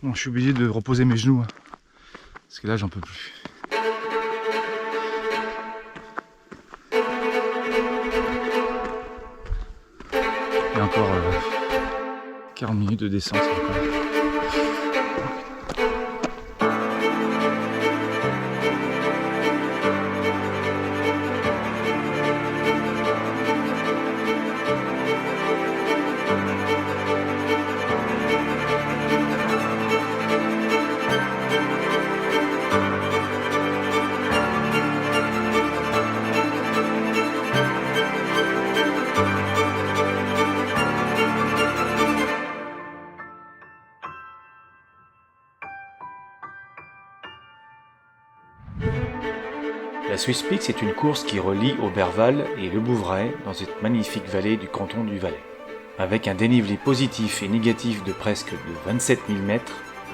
Bon, je suis obligé de reposer mes genoux, hein, parce que là j'en peux plus. Il y a encore 40 minutes de descente. La Swiss Peaks est une course qui relie Oberval et Le Bouvray dans cette magnifique vallée du canton du Valais. Avec un dénivelé positif et négatif de presque de 27 000 mètres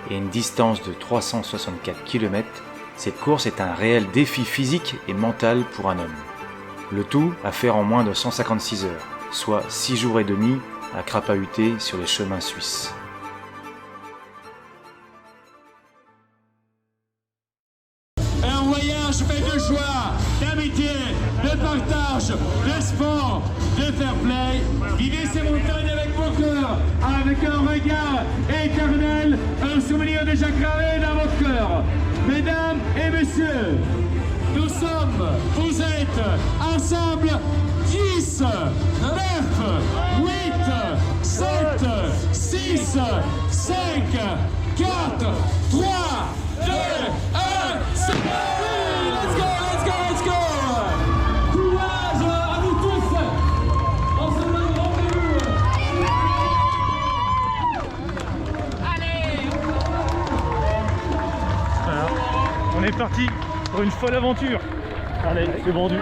et une distance de 364 km, cette course est un réel défi physique et mental pour un homme. Le tout à faire en moins de 156 heures, soit 6 jours et demi à crapahuter sur les chemins suisses. Un voyage fait de joie, d'amitié, de partage, de sport, de fair play. Vivez ces montagnes avec vos cœurs, avec un regard éternel, un souvenir déjà gravé dans votre cœur. Mesdames et messieurs, nous sommes, vous êtes ensemble 10, 9, 8, 7, 6, 5, 4, 3, 2, 1, c'est parti! Let's go, let's go, let's go! Courage à vous tous! On se donne rendez-vous! Voilà. On est parti pour une folle aventure. Allez, c'est vendu.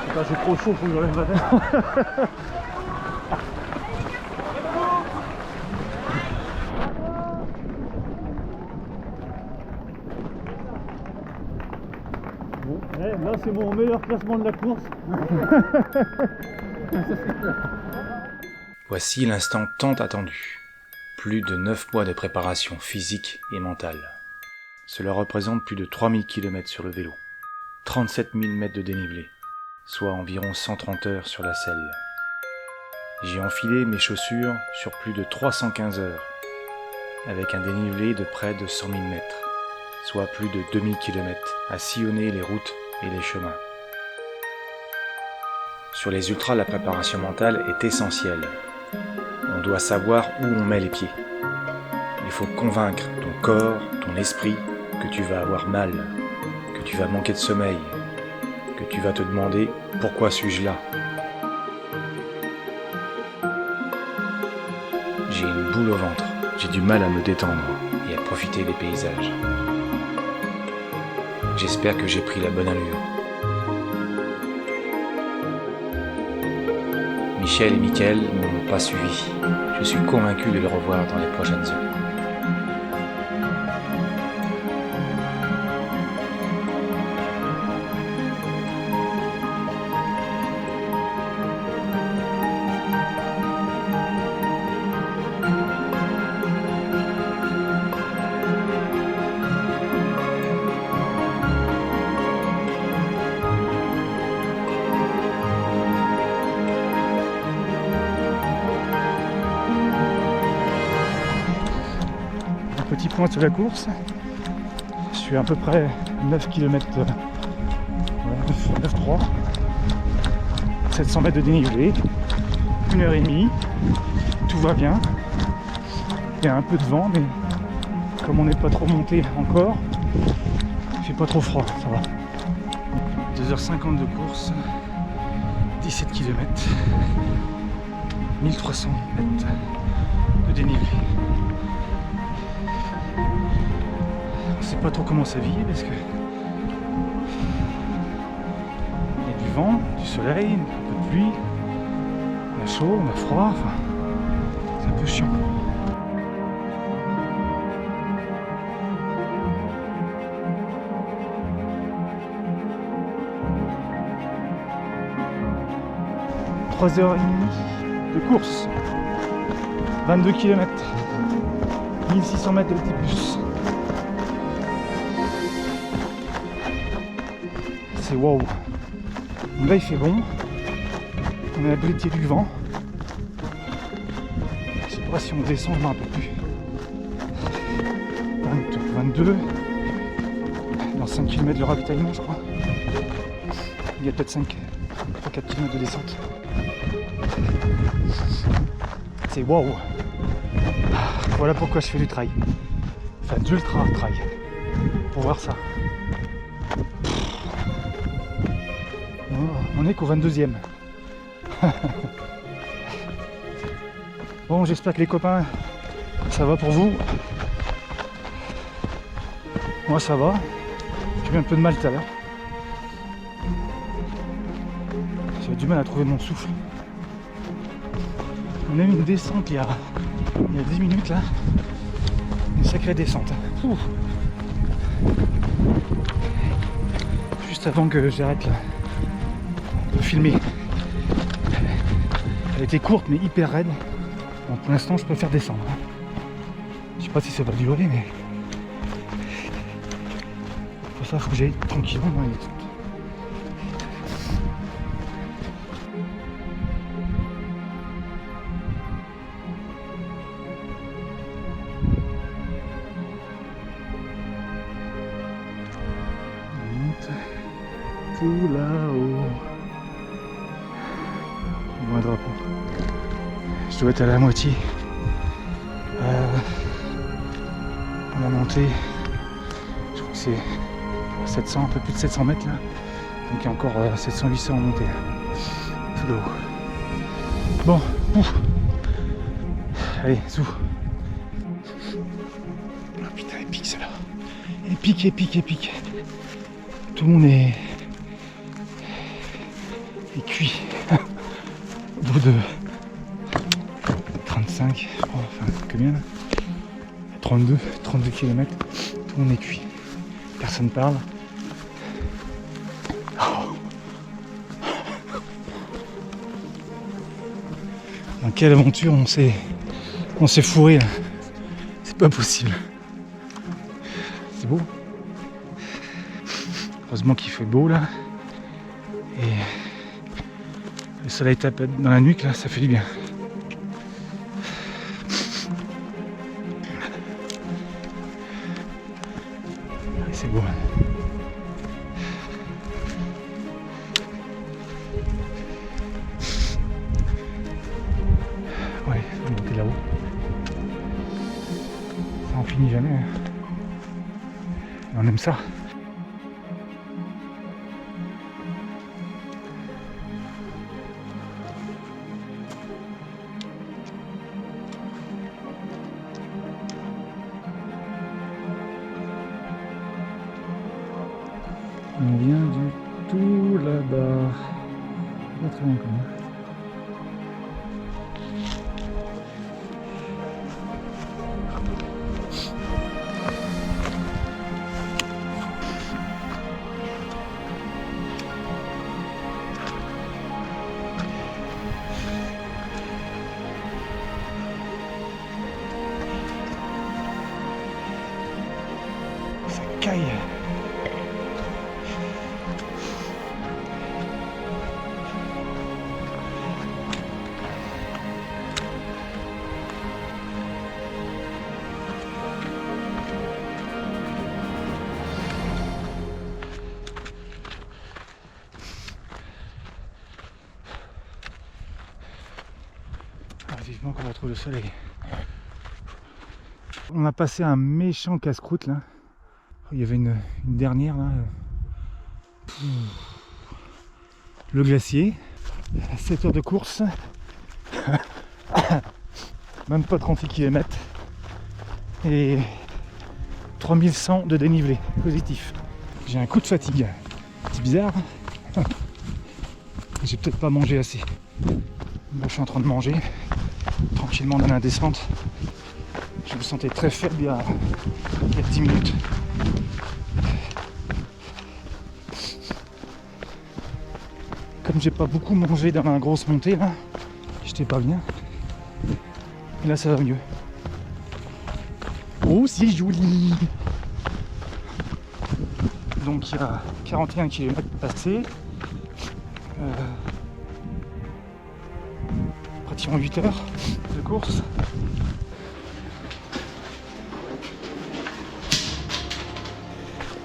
Putain, j'ai trop chaud pour que j'enlève ma tête. Bon, là c'est mon meilleur classement de la course. Voici l'instant tant attendu. Plus de 9 mois de préparation physique et mentale. Cela représente plus de 3000 km sur le vélo, 37 000 mètres de dénivelé, soit environ 130 heures sur la selle. J'ai enfilé mes chaussures sur plus de 315 heures, avec un dénivelé de près de 100 000 mètres, soit plus de 2000 km à sillonner les routes et les chemins. Sur les ultras, la préparation mentale est essentielle. On doit savoir où on met les pieds. Il faut convaincre ton corps, ton esprit, que tu vas avoir mal, que tu vas manquer de sommeil, que tu vas te demander « Pourquoi suis-je là ?» J'ai une boule au ventre, j'ai du mal à me détendre et à profiter des paysages. J'espère que j'ai pris la bonne allure. Michel et Mickaël ne m'ont pas suivi. Je suis convaincu de le revoir dans les prochaines heures. Petit point sur la course, je suis à peu près 9 km, 9,3, 700 mètres de dénivelé, 1h30, tout va bien, il y a un peu de vent mais comme on n'est pas trop monté encore, il fait pas trop froid, ça va. 2h50 de course, 17 km, 1300 mètres de dénivelé. Je sais pas trop comment ça vit parce que il y a du vent, du soleil, un peu de pluie, on a chaud, on a froid, enfin c'est un peu chiant. 3h30 de course. 22 km. 1600 mètres de petit plus. C'est waouh. Là il fait bon. On est à blé du vent. Je sais pas si on descend, je m'en rappelle plus. 22. Dans 5 km de ravitaillement je crois. Il y a peut-être 3-4 km de descente. C'est waouh. Voilà pourquoi je fais du trail. Enfin de l'ultra trail. Pour voir ça. On est qu'au 22e. Bon, j'espère que les copains, ça va pour vous. Moi ça va. J'ai eu un peu de mal tout à l'heure. J'avais du mal à trouver mon souffle. On a eu une descente il y a 10 minutes là. Une sacrée descente. Ouh. Juste avant que j'arrête là de filmer. Elle était courte mais hyper raide. Bon, pour l'instant je préfère descendre. Je sais pas si ça va durer mais pour ça il faut que j'aille tranquillement dans les descentes. Tout là-haut. Bon, un drapeau. Je dois être à la moitié. On a monté, je crois que c'est 700, un peu plus de 700 mètres là. Donc il y a encore 700-800 à monter. Tout là-haut. Bon, ouf. Allez, zou. Oh putain, épique celle-là. Épique, épique, épique. Tout le monde est cuit au bout de 35, je crois, enfin combien là, 32 km, tout le monde est cuit, personne parle. Oh. Dans quelle aventure on s'est fourré là, c'est pas possible. C'est beau. Heureusement qu'il fait beau là. Et le soleil tape dans la nuque là, ça fait du bien. C'est beau. Ouais, on va monter là-haut. Ça en finit jamais. Hein. On aime ça. On vient du tout là-bas. Pas très loin quand même. Ça caille. Vivement qu'on retrouve le soleil. On a passé un méchant casse-croûte là. Il y avait une dernière là. Le glacier. 7 heures de course. Même pas 36 km. Et 3100 de dénivelé positif. J'ai un coup de fatigue. C'est bizarre. J'ai peut-être pas mangé assez. Là, je suis en train de manger tranquillement dans la descente. Je me sentais très faible il y a 10 minutes. comme j'ai pas beaucoup mangé dans la grosse montée là, j'étais pas bien. Et là ça va mieux. Oh c'est joli. Donc il y a 41 km passés. Pratiquement 8 heures de course.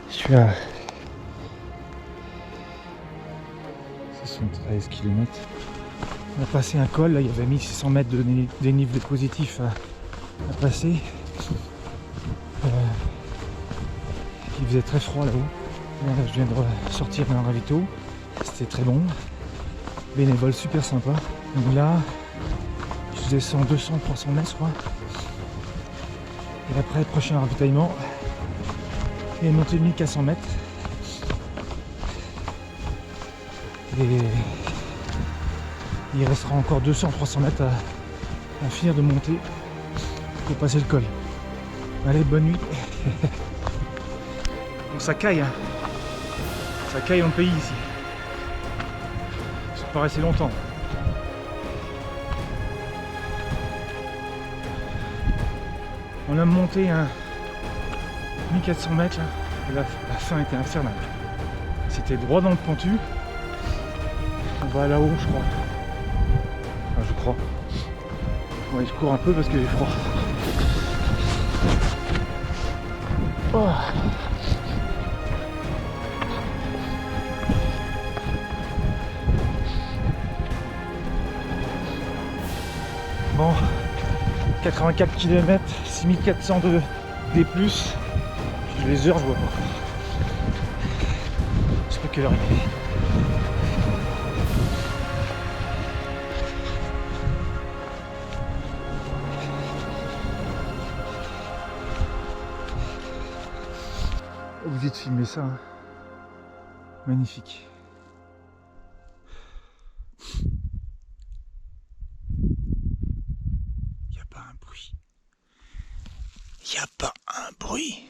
Je suis à 73 km. On a passé un col, là il y avait 1600 mètres de dénivelé positif à passer. Il faisait très froid là-haut. Là, je viens de sortir d'un ravito. C'était très bon. Bénévole super sympa. Donc là, je descends 200-300 mètres je crois. Et après, prochain ravitaillement, et une montée de 1400 mètres. Et il restera encore 200-300 mètres à finir de monter pour passer le col. Allez, bonne nuit. Bon, ça caille, hein. Ça caille dans le pays ici. Ça paraissait longtemps. On a monté un 1400 mètres là, et la fin était infernale. C'était droit dans le pentu. On va là-haut je crois. Enfin, je crois. Ouais, je cours un peu parce que j'ai froid. Oh. Bon, 84 km, 6400 de D+. Les heures, je vois pas. Je sais pas quelle heure il est. Obligé de filmer ça. Hein. Magnifique. Il n'y a pas un bruit. Il n'y a pas un bruit.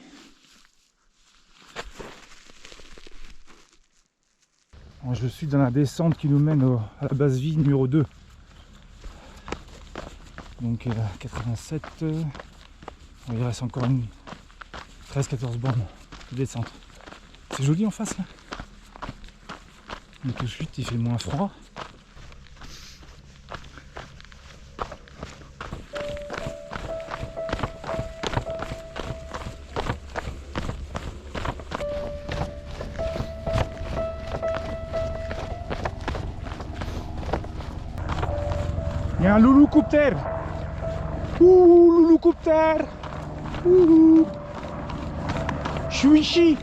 Je suis dans la descente qui nous mène à la base vie numéro 2. Donc 87. Il reste encore une 13-14 bornes de descente. C'est joli en face là. Donc tout de suite il fait moins froid. Il y a un loulou-copter. Ouh, loulou-copter. Ouh. Je suis ici.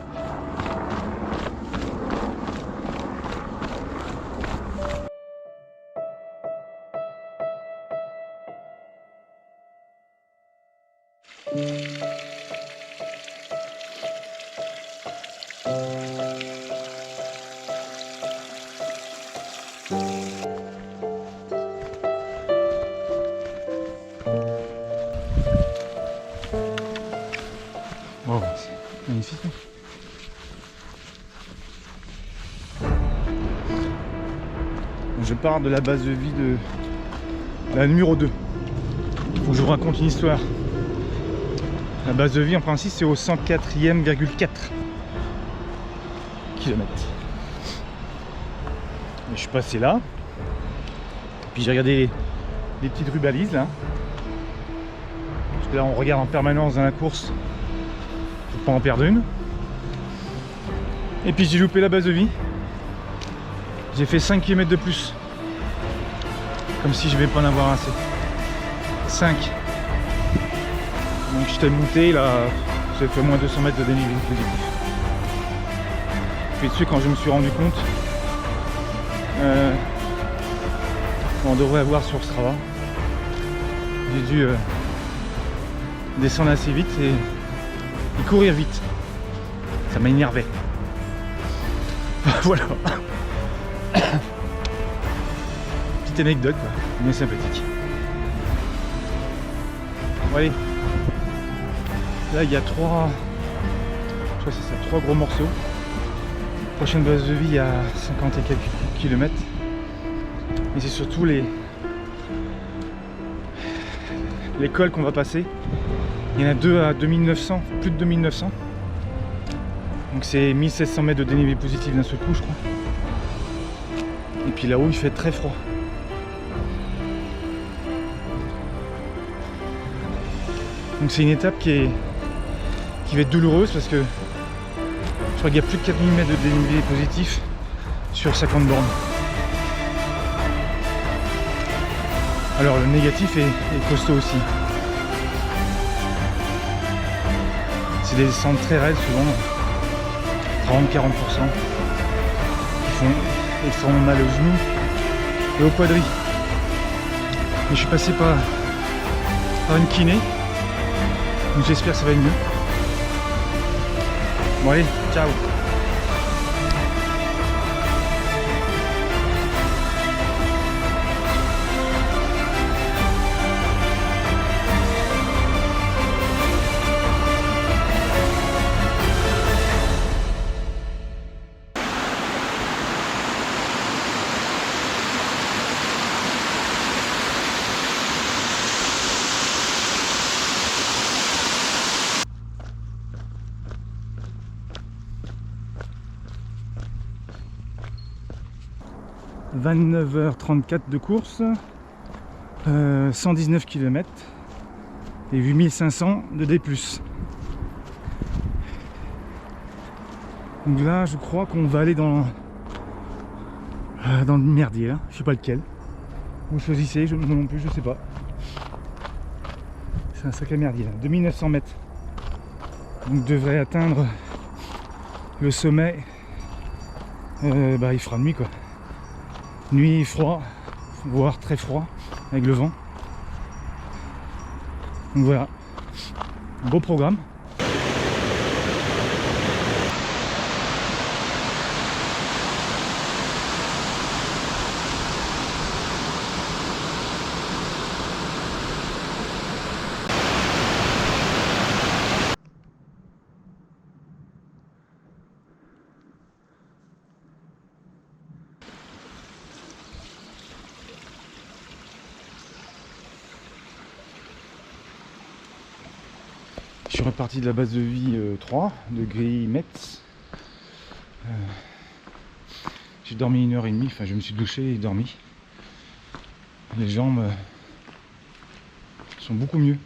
Wow, c'est magnifique. Je pars de la base de vie de la numéro 2. Il faut que je vous raconte une histoire. La base de vie en principe c'est au 104,4 km. Je suis passé là. Puis j'ai regardé les petites rues balises là. Parce que là on regarde en permanence dans la course pour pas en perdre une. Et puis j'ai loupé la base de vie. J'ai fait 5 km de plus. Comme si je vais pas en avoir assez. 5. Donc j'étais monté là, j'ai fait moins 200 mètres de dénivelé positif. Puis dessus quand je me suis rendu compte, on devrait avoir sur Strava. J'ai dû descendre assez vite et courir vite. Ça m'a énervé. Voilà. Petite anecdote quoi, mais sympathique. Bon, allez. Là il y a 3 gros morceaux. Prochaine base de vie à 50 et quelques kilomètres. mais c'est surtout les cols qu'on va passer. Il y en a deux à 2900, plus de 2900. Donc c'est 1700 mètres de dénivelé positif d'un seul coup, je crois. Et puis là-haut, il fait très froid. Donc c'est une étape qui va être douloureuse parce que je crois qu'il y a plus de 4000 mètres de dénivelé positif sur 50 bornes. Alors le négatif est costaud aussi. C'est des descentes très raides, souvent 30-40%, qui font extrêmement mal aux genoux et aux quadris. Mais je suis passé par une kiné, donc j'espère que ça va aller mieux. Bon allez, ciao. « 29h34 de course, 119 km et 8500 de D+. Donc là, je crois qu'on va aller dans le merdier, là. Je sais pas lequel. Vous choisissez, moi non plus, je sais pas. C'est un sacré merdier, là. 2900 mètres. Donc devrait atteindre le sommet. Il fera nuit, quoi. Nuit, froid, voire très froid, avec le vent. Donc voilà, beau programme. Je suis reparti de la base de vie 3 de Gris-Metz. J'ai dormi 1h30, enfin je me suis douché et dormi. Les jambes sont beaucoup mieux.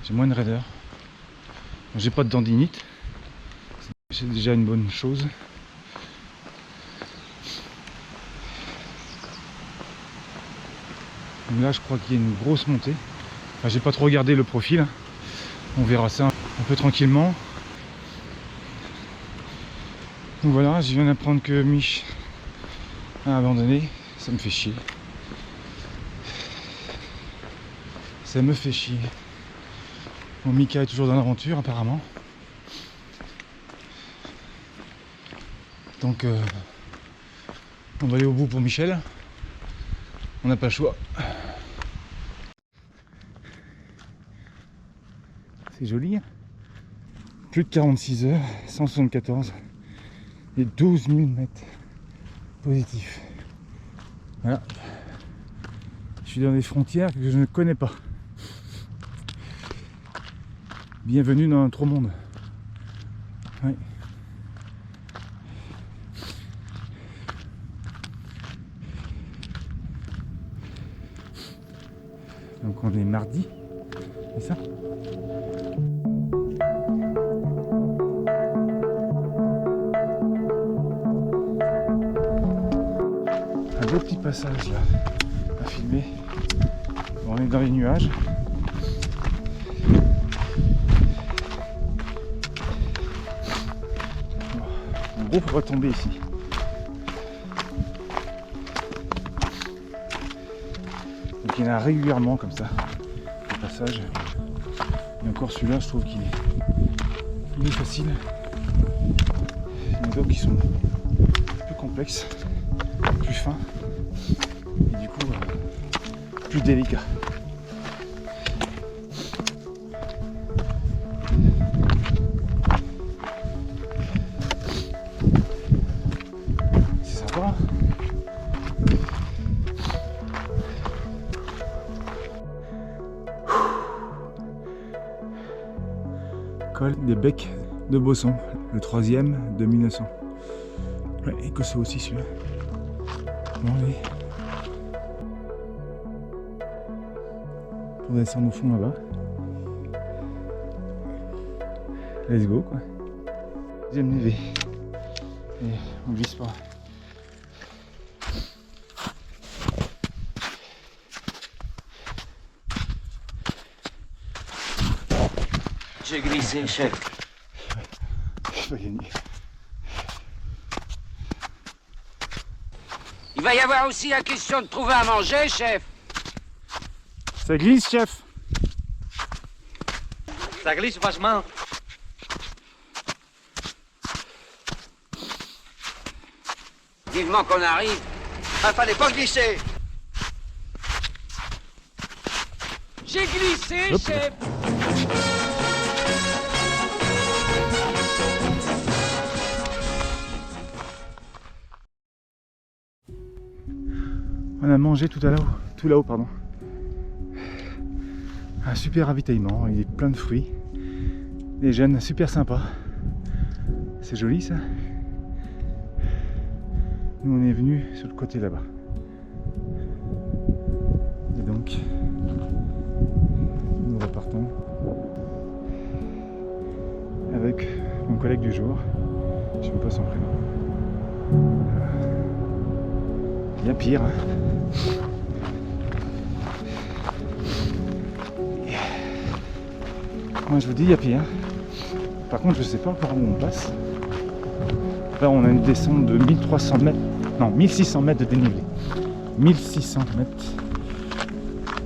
J'ai moins de raideur. J'ai pas de tendinite. C'est déjà une bonne chose. Donc là je crois qu'il y a une grosse montée. Enfin, j'ai pas trop regardé le profil, on verra ça un peu tranquillement. Donc voilà, je viens d'apprendre que Mich a abandonné, ça me fait chier. Ça me fait chier. Bon, Mika est toujours dans l'aventure apparemment. Donc on va aller au bout pour Michel. On n'a pas le choix. C'est joli, hein. Plus de 46 heures, 174 et 12 000 mètres positifs. Voilà. Je suis dans des frontières que je ne connais pas. Bienvenue dans un trop monde. Ouais. Donc on est mardi, c'est ça ? Un beau petit passage là à filmer. Bon, on est dans les nuages. En gros, faut pas tomber ici. Donc il y en a régulièrement comme ça, des passages. Et encore celui-là, je trouve qu'il est facile. Il y en a d'autres qui sont plus complexes, plus fins, et du coup plus délicats. C'est sympa. Col des Becs de Bosson, le 3e de 1900. Ouais, écossais aussi celui-là. Bon, allez. Pour descendre au fond là-bas. Let's go quoi. Deuxième névé. Et on glisse pas. J'ai glissé, chef. Je vais gagner. Il va y avoir aussi la question de trouver à manger, chef. Ça glisse, chef. Ça glisse vachement. Vivement qu'on arrive. Ah, fallait pas glisser. J'ai glissé, Hop. chef. On a mangé tout là-haut, pardon. Un super ravitaillement, il est plein de fruits. Des jeunes super sympas. C'est joli ça. Nous on est venu sur le côté là-bas. Et donc, nous repartons avec mon collègue du jour. Je ne sais pas son prénom. Il y a pire. Hein. Moi je vous dis, il y a pire. Par contre, je sais pas par où on passe. Là, on a une descente de 1300 mètres. Non, 1600 mètres de dénivelé. 1600 mètres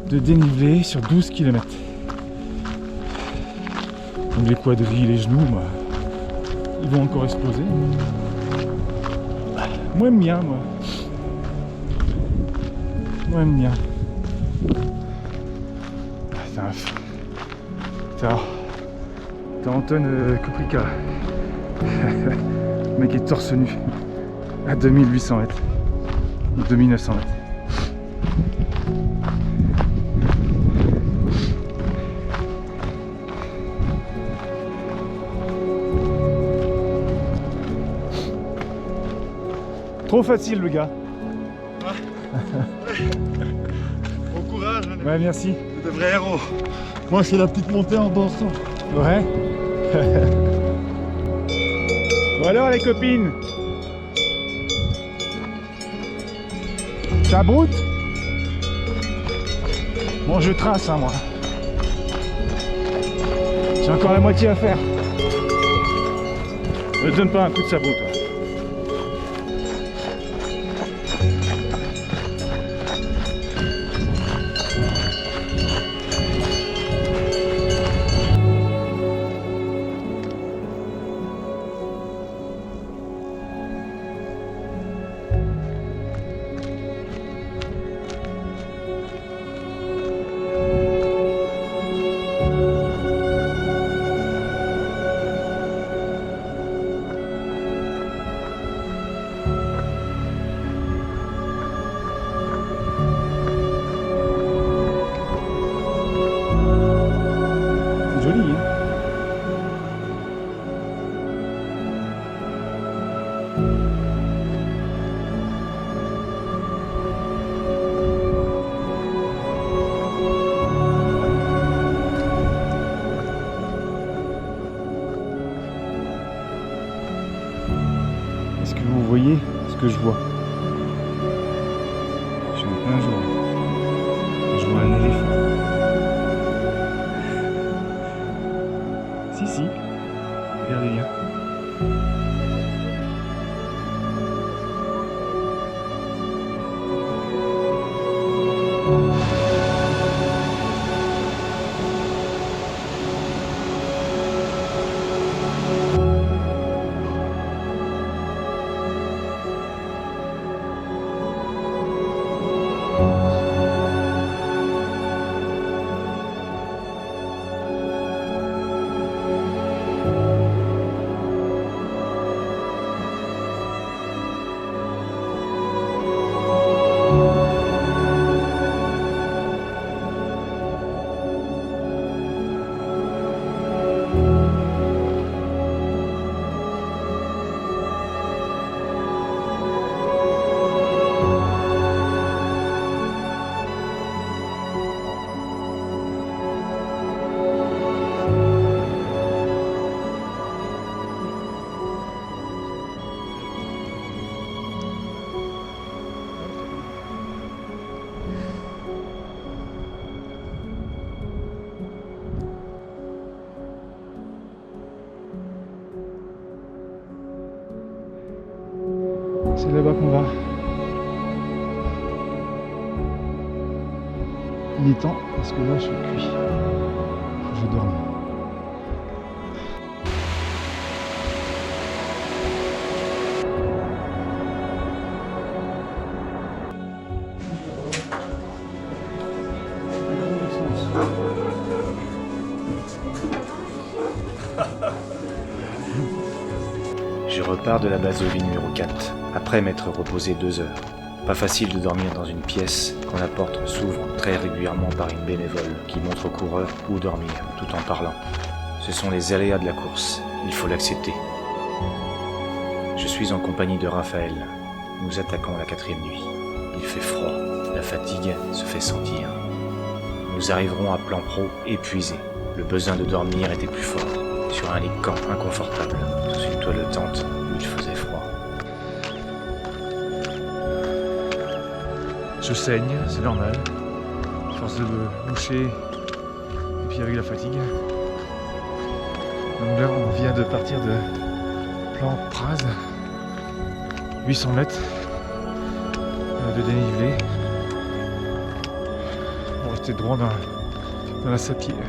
de dénivelé sur 12 km. Donc les quadrilles, les genoux, bah, ils vont encore exploser. Moi, j'aime bien, moi. Moi, j'aime bien. T'as Anton Kuprika. Le mec est torse nu à 2800 mètres. 2900 mètres. Trop facile le gars. Bon courage, hein, Ouais, merci. de vrais héros. Moi, c'est la petite montée en dansant. Ouais. Bon alors les copines, ça broute? Bon, je trace hein, moi. J'ai encore la moitié à faire. Ne donne pas un coup de sabot toi. Joli, hein? Est-ce que vous voyez ce que je vois? Je suis en plein jour. Je vois un éléphant. Si, regardez bien. C'est là-bas qu'on va. Il est temps parce que là je suis cuit. Je vais dormir. Je repars de la base de vie numéro 4, après m'être reposé 2 heures. Pas facile de dormir dans une pièce quand la porte s'ouvre très régulièrement par une bénévole qui montre aux coureurs où dormir tout en parlant. Ce sont les aléas de la course, il faut l'accepter. Je suis en compagnie de Raphaël. Nous attaquons la 4e nuit. Il fait froid, la fatigue se fait sentir. Nous arriverons à plan pro épuisés. Le besoin de dormir était plus fort, sur un lit de camp inconfortable, sous une toile de tente où il faisait froid. Je saigne, c'est normal. Force de boucher, et puis avec la fatigue. Donc là, on vient de partir de plan Praz, 800 mètres de dénivelé. On va rester droit dans la sapinière.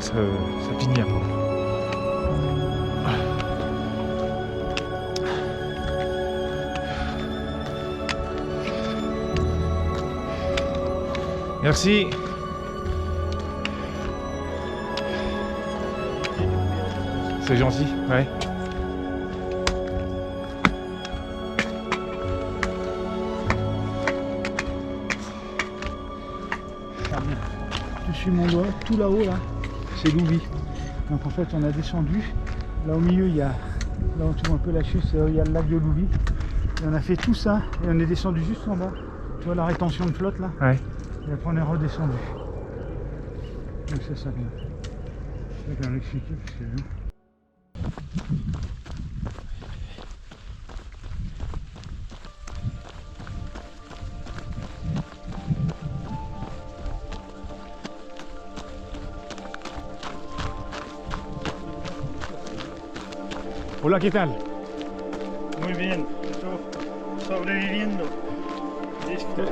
Merci. C'est gentil, ouais. Tu suis mon doigt, tout là-haut là, c'est Louvis. Donc en fait on a descendu. Là au milieu il y a, là on trouve un peu la chute, il y a le lac de Louvis. Et on a fait tout ça et on est descendu juste en bas. Tu vois la rétention de flotte là? Ouais. Et après on est redescendu. Donc c'est ça bien. Je vais quand même l'expliquer parce que... Hola, ¿qué tal? Muy bien, sobreviviendo.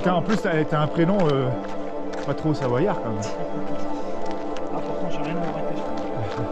En plus, t'as un prénom pas trop savoyard quand même. Ah, pourtant, j'ai rien à arrêter, je crois.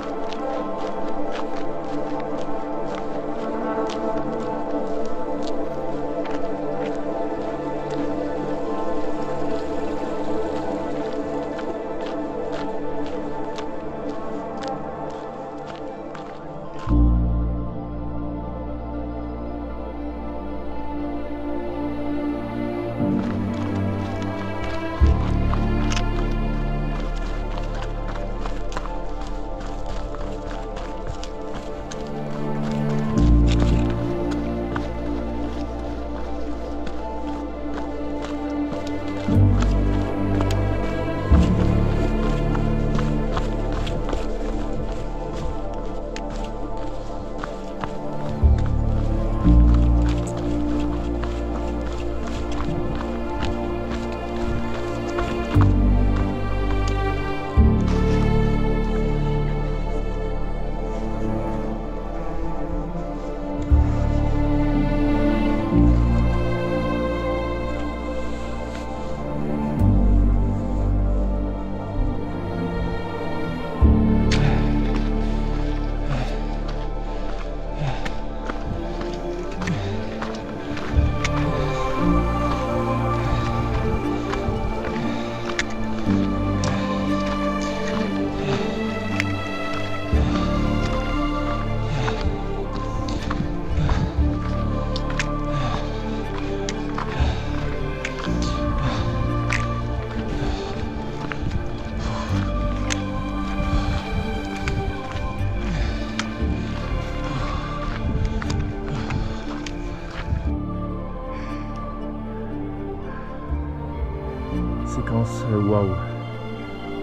Séquence waouh.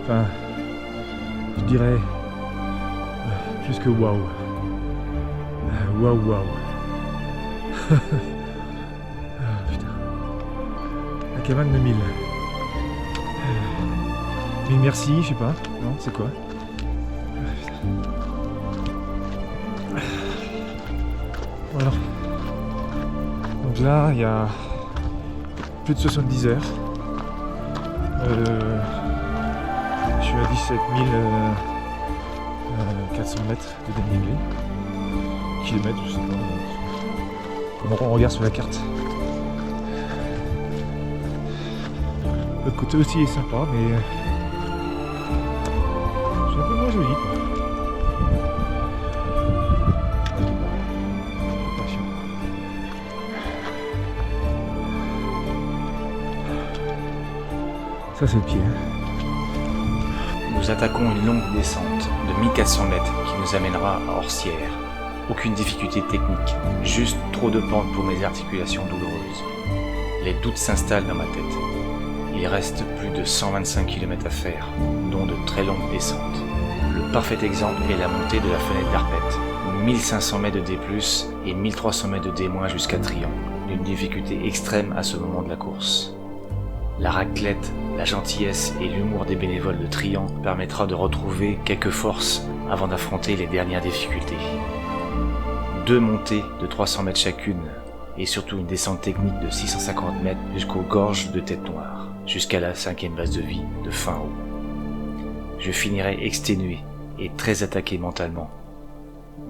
Enfin, je dirais plus que waouh. Waouh waouh. Ah, putain. La cabane de 1000. 1000 merci, je sais pas. Non, c'est quoi? Voilà. Donc Donc là, il y a plus de 70 heures. Je suis à 17 400 mètres de dénivelé. Kilomètres, je sais pas. Comment on regarde sur la carte. Le côté aussi est sympa, mais c'est un peu moins joli, quoi. Ça c'est le pied. Nous attaquons une longue descente de 1400 mètres qui nous amènera à Orsières. Aucune difficulté technique, juste trop de pente pour mes articulations douloureuses. Les doutes s'installent dans ma tête. Il reste plus de 125 km à faire, dont de très longues descentes. Le parfait exemple est la montée de la fenêtre d'Arpette. 1500 mètres de D+, et 1300 mètres de D- jusqu'à Triangle, d'une difficulté extrême à ce moment de la course. La raclette, la gentillesse et l'humour des bénévoles de Triangle permettra de retrouver quelques forces avant d'affronter les dernières difficultés. 2 montées de 300 mètres chacune, et surtout une descente technique de 650 mètres jusqu'aux gorges de Tête Noire, jusqu'à la 5e base de vie de fin août. Je finirai exténué et très attaqué mentalement.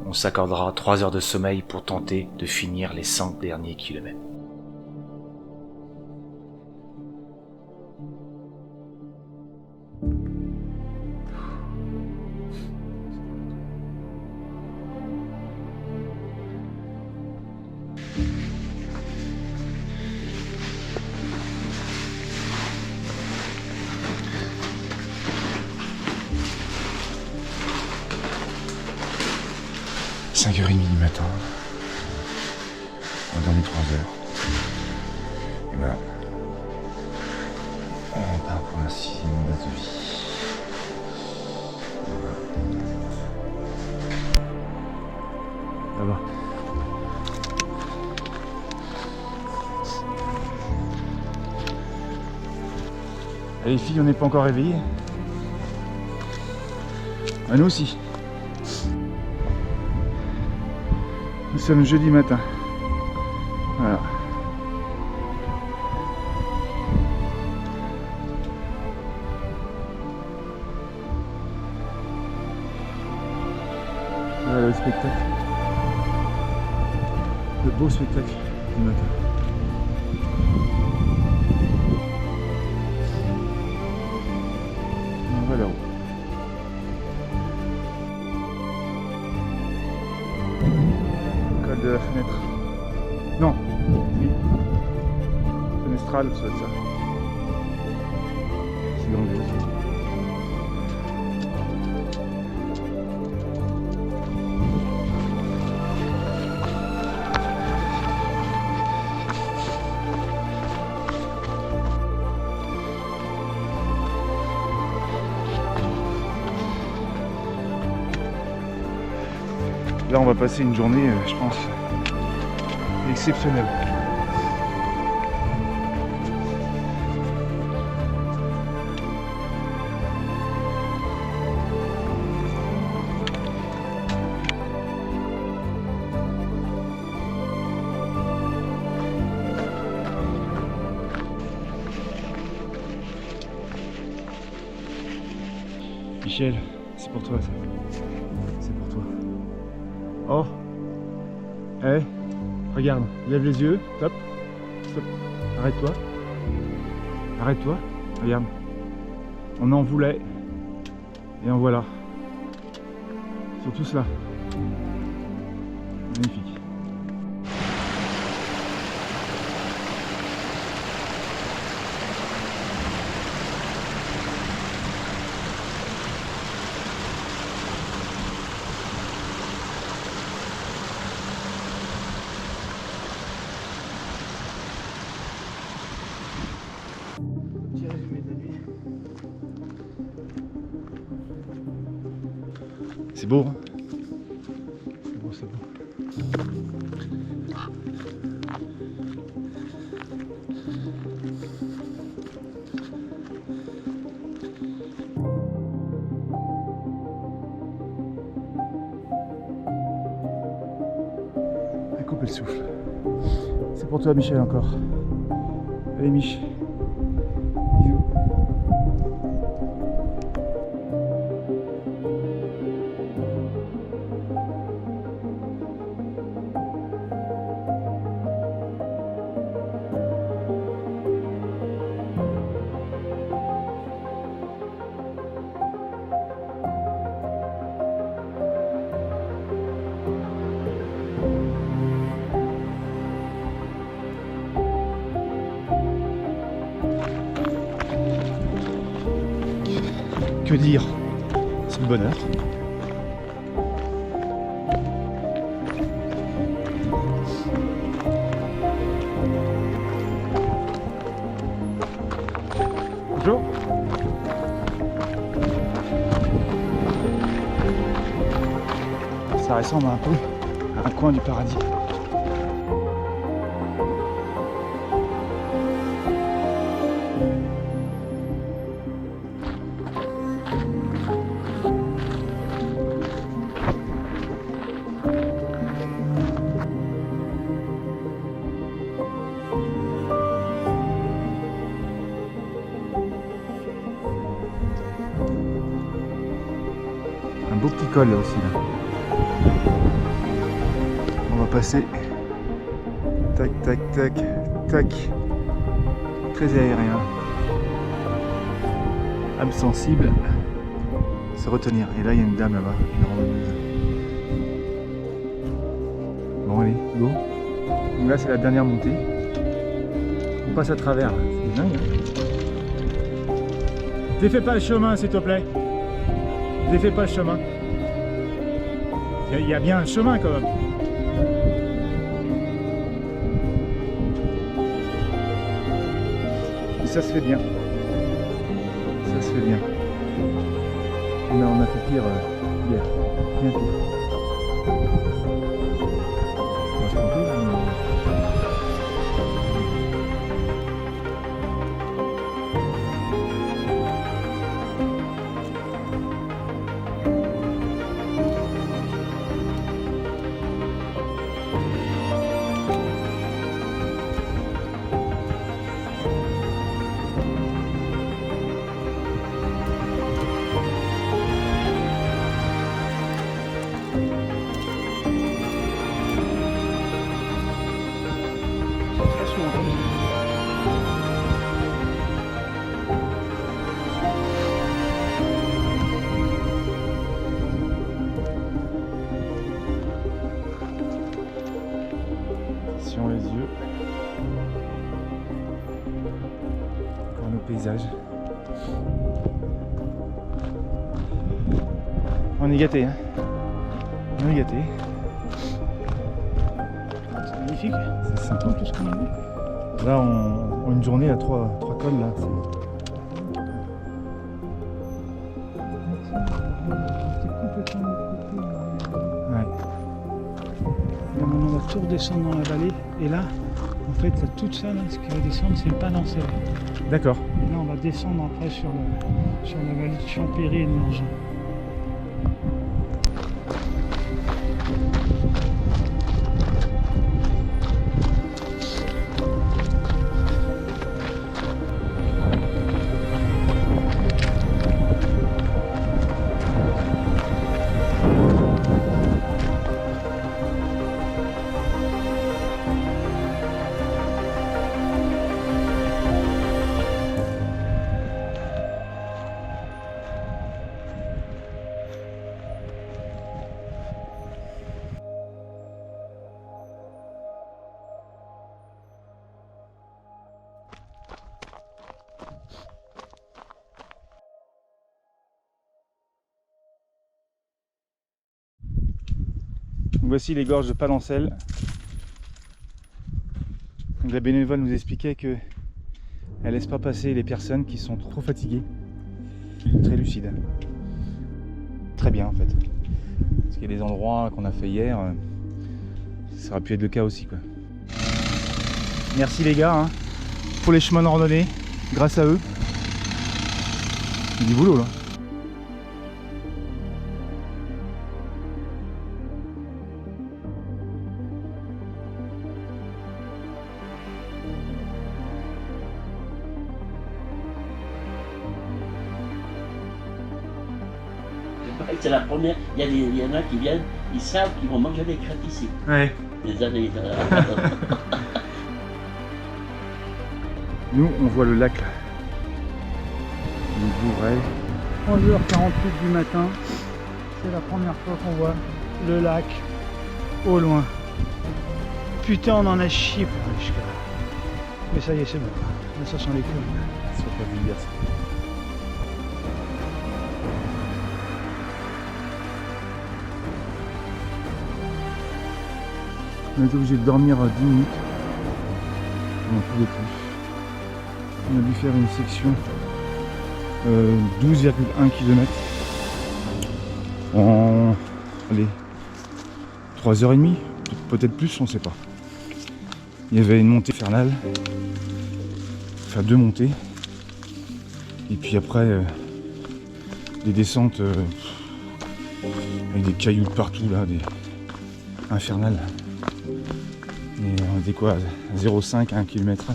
On s'accordera 3 heures de sommeil pour tenter de finir les 100 derniers kilomètres. « 5h30 du matin, on a dormi 3 heures, et voilà, on part pour la 6e base de vie. Là-bas. Allez les filles, on n'est pas encore réveillés. Nous aussi. Nous sommes jeudi matin. Voilà. Voilà le spectacle. Le beau spectacle du matin. On va là-haut. Col de la fenêtre. Non, oui. Fenestrale, ça doit être ça. C'est dans le dos. Là, on va passer une journée, je pense, exceptionnelle. Michel, c'est pour toi ça. C'est pour toi. Oh, eh, regarde, lève les yeux, stop, stop, arrête-toi, arrête-toi, regarde, on en voulait, et en voilà, sur tout cela, magnifique. Petit résumé de la nuit. C'est beau, hein? C'est beau, c'est beau. À couper le souffle. C'est pour pour toi Michel encore. Allez Mich. Bisous. Que dire? C'est le bonheur. Bonjour. Ça ressemble un peu à un coin du paradis. Un beau petit col là aussi là. On va passer. Tac tac tac tac. Très aérien. Âme sensible. Se retenir. Et là il y a une dame là-bas, une randonneuse. Bon allez, go. Donc là c'est la dernière montée. On passe à travers. C'est dingue. Hein. Défais pas le chemin s'il te plaît. Défais pas le chemin. Il y a bien un chemin quand même. Et ça se fait bien. Ça se fait bien. Mais on a fait pire hier. Bien pire. On va se tromper là, mais... Les yeux. Encore nos paysages. On est gâtés, hein. On est gâtés. C'est magnifique. C'est sympa. Tout ce qu'on a vu. Là, on une journée à trois cols là. Ouais. Là, maintenant, on va tout redescendre dans la vallée. Et là, en fait, là, tout ça, là, ce qui va descendre, c'est le Palancel. D'accord. Et là, on va descendre après sur la vallée de Champéry et de Morgin. Voici les gorges de Palancel. Donc la bénévole nous expliquait que elle laisse pas passer les personnes qui sont trop fatiguées. Très lucide. Très bien en fait. Parce qu'il y a des endroits qu'on a fait hier, ça aurait pu être le cas aussi quoi. Merci les gars hein, pour les chemins de randonnée. Grâce à eux. Il y a du boulot là. paraît que c'est la première. Il y en a qui viennent, ils savent qu'ils vont manger des crêpes ici. Ouais. Les années. Nous, on voit le lac là. Le Bourret. 11h48 du matin. C'est la première fois qu'on voit le lac au loin. Putain, on en a chié pour aller jusqu'à là. Mais ça y est, c'est bon. Là, ça sent les couilles. C'est pas vulgaire ça. On est obligé de dormir 10 minutes. On n'en pouvait plus. On a dû faire une section 12,1 km en allez, 3h30, peut-être plus, on ne sait pas. Il y avait une montée infernale, enfin 2 montées, et puis après des descentes avec des cailloux de partout là, des infernales. Et on était quoi, 0,5 à 1 km/h.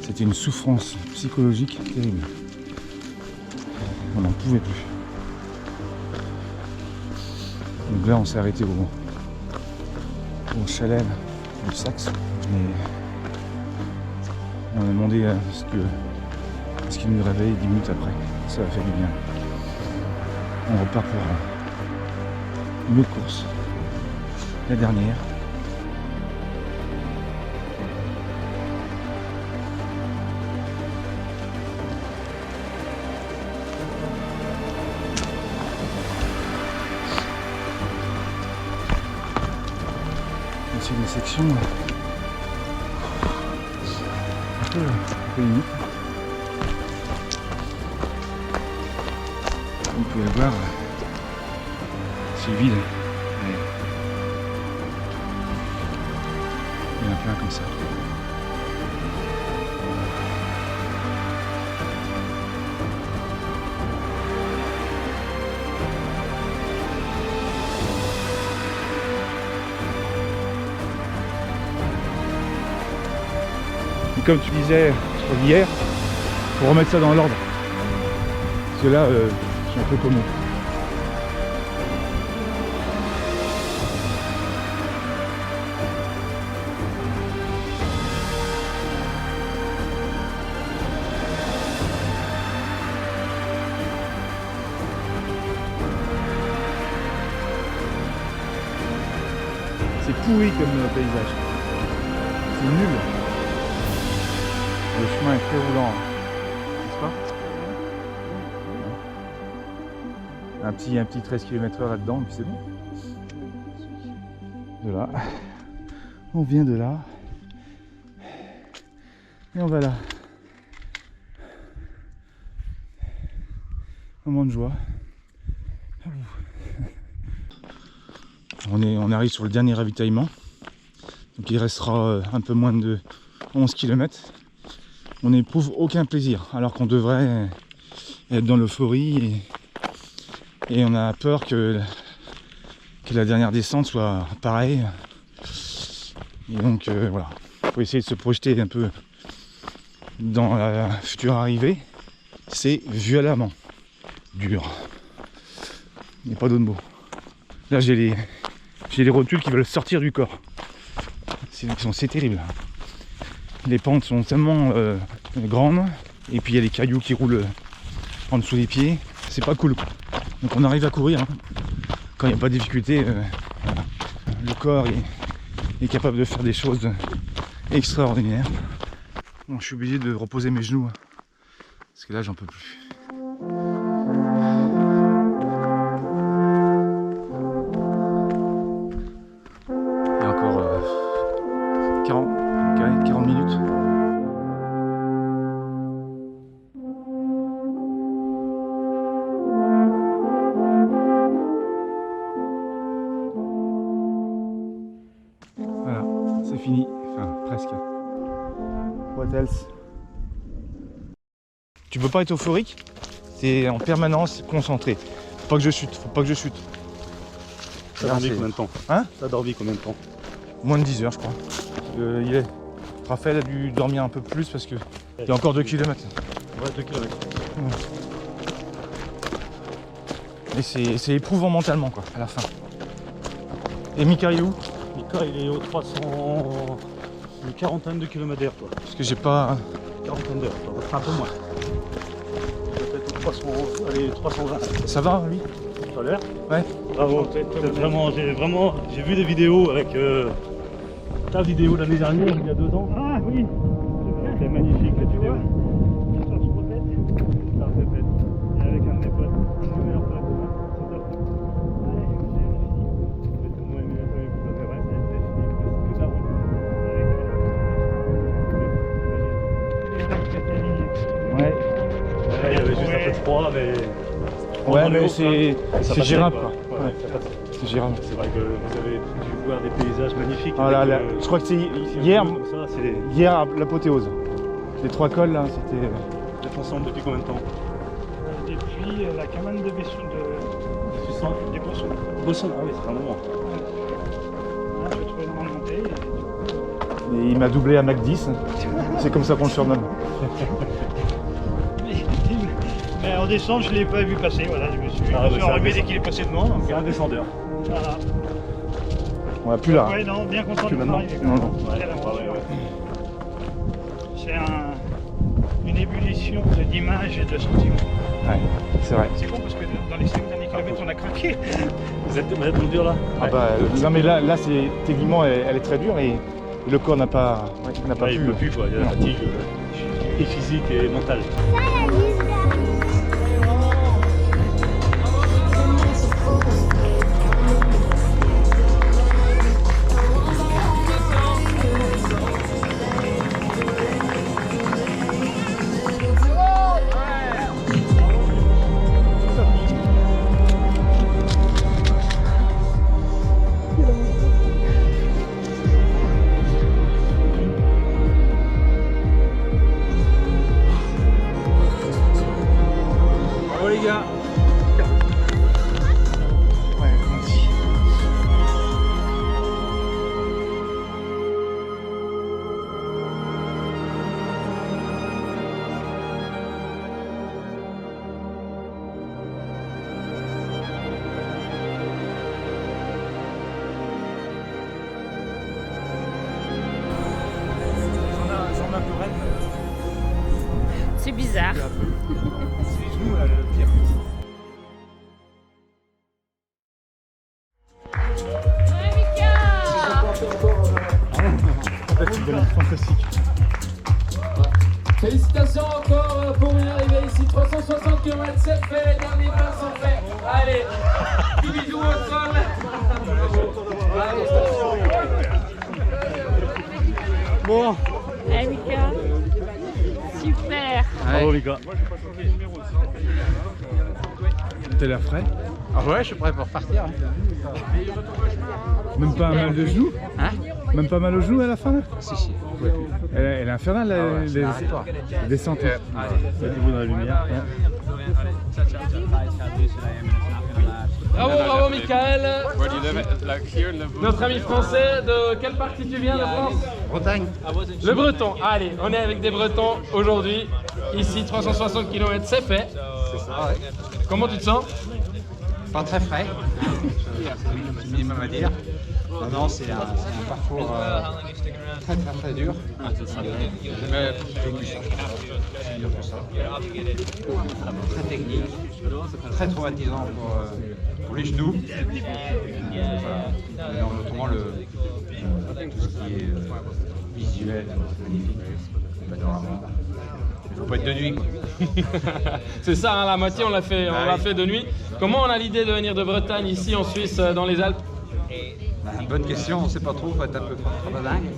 C'était une souffrance psychologique terrible. On n'en pouvait plus. Donc là on s'est arrêté au chalet là, du Saxe. Et on a demandé à ce qu'il nous réveille 10 minutes après. Ça a fait du bien. On repart pour une autre course. La dernière. C'est des sections un peu limites. Vous pouvez le voir, c'est vide. Mais il y en a plein comme ça. Et comme tu disais hier, il faut remettre ça dans l'ordre. Parce que là, je suis un peu comme eux. C'est pourri comme paysage. C'est nul. Le chemin est très roulant, n'est-ce pas? Un petit 13 km/h là-dedans, et puis c'est bon. De là. On vient de là. Et on va là. Moment de joie. On arrive sur le dernier ravitaillement. Donc il restera un peu moins de 11 km. On n'éprouve aucun plaisir, alors qu'on devrait être dans l'euphorie et on a peur que la dernière descente soit pareille. Et donc voilà, il faut essayer de se projeter un peu dans la future arrivée. C'est violemment dur. Il n'y a pas d'autre mot. Là j'ai les rotules qui veulent sortir du corps. C'est terrible. Les pentes sont tellement grandes et puis il y a les cailloux qui roulent en dessous des pieds. C'est pas cool quoi. Donc on arrive à courir hein. Quand il n'y a pas de difficulté. Voilà. Le corps est capable de faire des choses extraordinaires. Bon, je suis obligé de reposer mes genoux hein, parce que là j'en peux plus. Il y a encore 40 minutes. Voilà, c'est fini. Enfin, presque. What else? Tu peux pas être euphorique? T'es en permanence concentré. Faut pas que je chute, faut pas que je chute. Ça a dormi combien de temps? Hein? Ça a dormi combien de temps? Moins de 10 heures je crois. Raphaël a dû dormir un peu plus parce que il y a encore 2 km. Ouais, 2 km. Et c'est éprouvant mentalement quoi, à la fin. Et Mika il est où? Mika, il est aux 300... une quarantaine de kilomètres quoi. Parce que j'ai pas... Quarantaine d'heures, un peu moins. Peut-être 300... allez, 320. Ça va lui? Ça a l'air? Ouais. Bravo, j'ai vu des vidéos avec ta vidéo l'année dernière, il y a 2 ans. Ah oui. C'était magnifique la vidéo. Ça se répète. Ça se répète. Et avec un de mes potes, un de mes meilleurs potes, c'est top. Ouais. Il y avait juste un peu de froid, mais... Ouais mais c'est gérable quoi. quoi. Ouais, Ouais. ça passe. C'est gérable. C'est vrai que vous avez dû voir des paysages magnifiques. Ah là, avec, là, je crois que c'est hier, comme ça, c'est hier l'apothéose. Les 3 cols là, c'était... vous êtes ensemble depuis combien de temps? Depuis la cabane de Besson de... Tu sens des Bossons. Bosson, ah oui, c'est un moment. Je vais trouver dans la montée. Et du coup, Et il m'a doublé à Mac 10. C'est comme ça qu'on le surnomme. mais en descente, je ne l'ai pas vu passer. Voilà, je me suis Ah, je suis bah, enrhumé ça, dès qu'il est passé devant. Donc, C'est un descendeur. voilà. On va plus là. Ouais, non, bien content de maintenant. arriver. Non, non. Quelle aventure. Ouais. C'est une ébullition d'images et de sentiments. Ouais, c'est vrai. C'est con parce que dans les 5 derniers kilomètres, on a craqué. Vous êtes dans le dur là? Ah bah, non mais là c'est techniquement elle est très dure et le corps n'a pas Ouais, il pu. peut plus quoi, il y a la Non. fatigue et physique et mentale. Bravo les gars. Ouais, merci. J'en ai un peu rêve. C'est bizarre. Les genoux là, le pire. Fantastique. Félicitations encore pour une arrivée ici. 360 km, c'est fait, les derniers pas sont faits. Allez, petit bisou au sol. Bon, Eh Mika, super. bravo les gars. T'as l'air frais. Ah ouais, je suis prêt pour partir. Même pas un mal de genoux. Hein? Même pas mal aux genoux à la fin là. Si, si. Elle est infernale la descente. Mettez-vous dans la lumière. Bravo, bravo Michael. Notre ami français, de quelle partie tu viens de France? Bretagne. Le Breton. Allez, on est avec des Bretons aujourd'hui. Ici, 360 km, c'est fait. Ah ouais. Comment tu te sens? Pas très frais. C'est le minimum à dire. Non, non, c'est un parcours très dur. J'ai jamais vécu ça. C'est dur que ça. Très technique, très traumatisant pour les genoux. Voilà. Et notamment tout ce qui est visuel, c'est magnifique. Panorama. Il ne faut pas être de nuit, quoi. C'est ça, hein, la moitié on l'a fait de nuit. Comment on a l'idée de venir de Bretagne ici en Suisse, dans les Alpes? Bonne question, on ne sait pas trop, il faut être un peu dingue.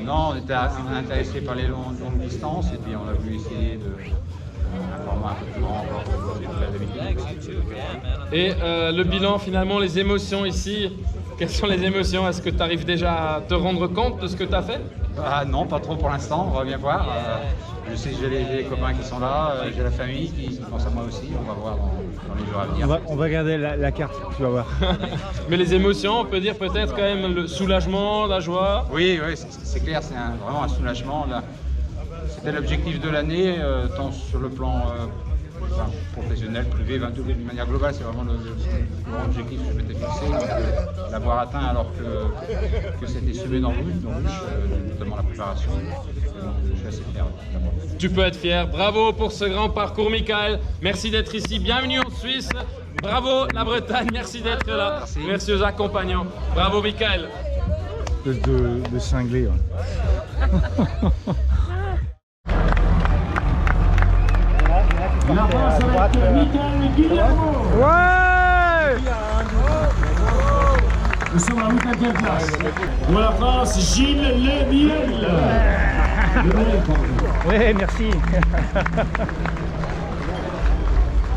Non, on était intéressé par les longues distances et puis on a voulu essayer de un format un peu plus grand encore que j'ai fait d'habitude. Et le bilan finalement, les émotions ici, quelles sont les émotions? Est-ce que tu arrives déjà à te rendre compte de ce que tu as fait? Ah non, pas trop pour l'instant, on va bien voir. Je sais que j'ai les copains qui sont là, j'ai la famille qui pense à moi aussi, on va voir dans les jours à venir. On va regarder la carte, tu vas voir. Mais les émotions, on peut dire peut-être quand même le soulagement, la joie. Oui, oui, c'est clair, c'est vraiment un soulagement. Là. C'était l'objectif de l'année, tant sur le plan professionnel, privé, de manière globale, c'est vraiment le objectif que je m'étais fixé. L'avoir atteint alors que c'était semé d'embûches, notamment la préparation. Je suis assez fier d'avoir. Tu peux être fier. Bravo pour ce grand parcours, Michael. Merci d'être ici. Bienvenue en Suisse. Bravo la Bretagne. Merci d'être là. Merci aux accompagnants. Bravo, Michael. De cinglé. Ouais. La France avec Michael Guillermo. Ouais! Nous sommes à 8e place. Pour la France, Gilles Lemiel. Ouais, merci.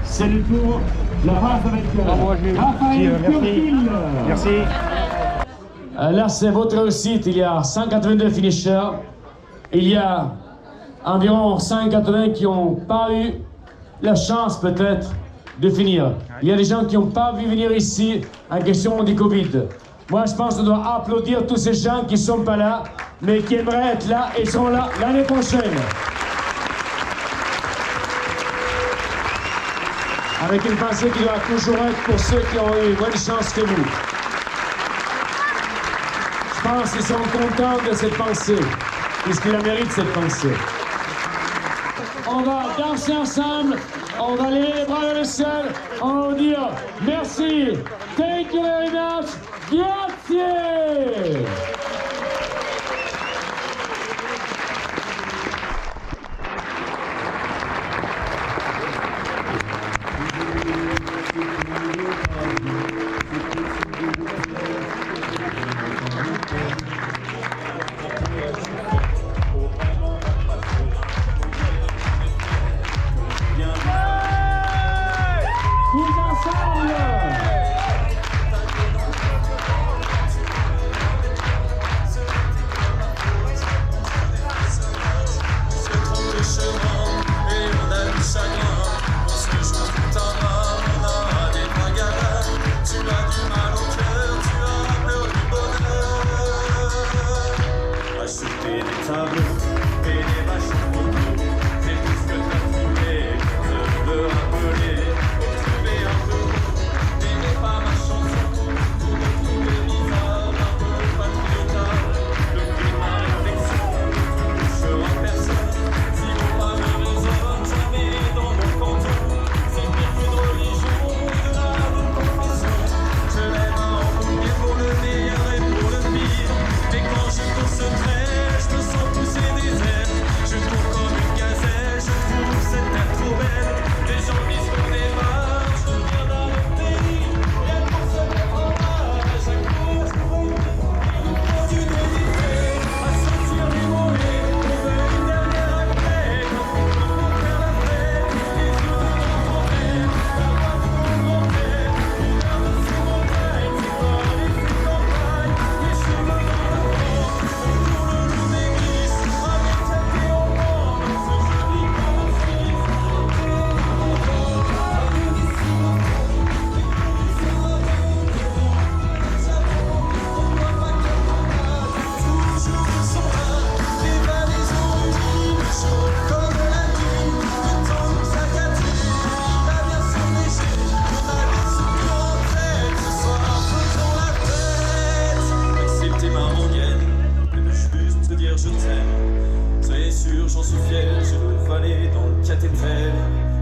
C'est le tour de la France avec Raphaël Théophile. Merci. Là, c'est votre réussite. Il y a 182 finishers. Il y a environ 180 qui n'ont pas eu la chance, peut-être, de finir. Il y a des gens qui n'ont pas vu venir ici en question du Covid. Moi, je pense qu'on doit applaudir tous ces gens qui ne sont pas là, mais qui aimeraient être là et seront là l'année prochaine. Avec une pensée qui doit toujours être pour ceux qui ont eu moins de chance que vous. Je pense qu'ils seront contents de cette pensée, puisqu'ils la méritent, cette pensée. On va danser ensemble, on va lever les bras vers le ciel, on va dire merci, thank you very much, grazie.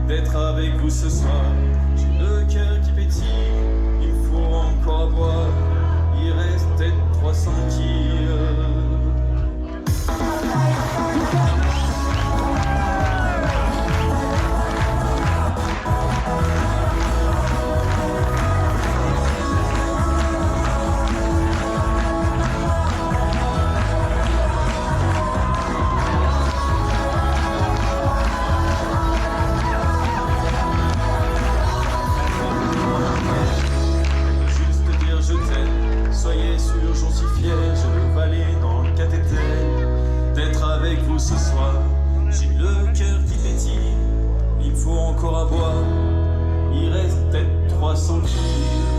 D'être avec vous ce soir, j'ai le cœur qui pétille, il faut encore à boire, il reste peut-être 300 ce soir, j'ai le cœur qui pétille, il faut encore à boire, il reste peut-être 300 kills.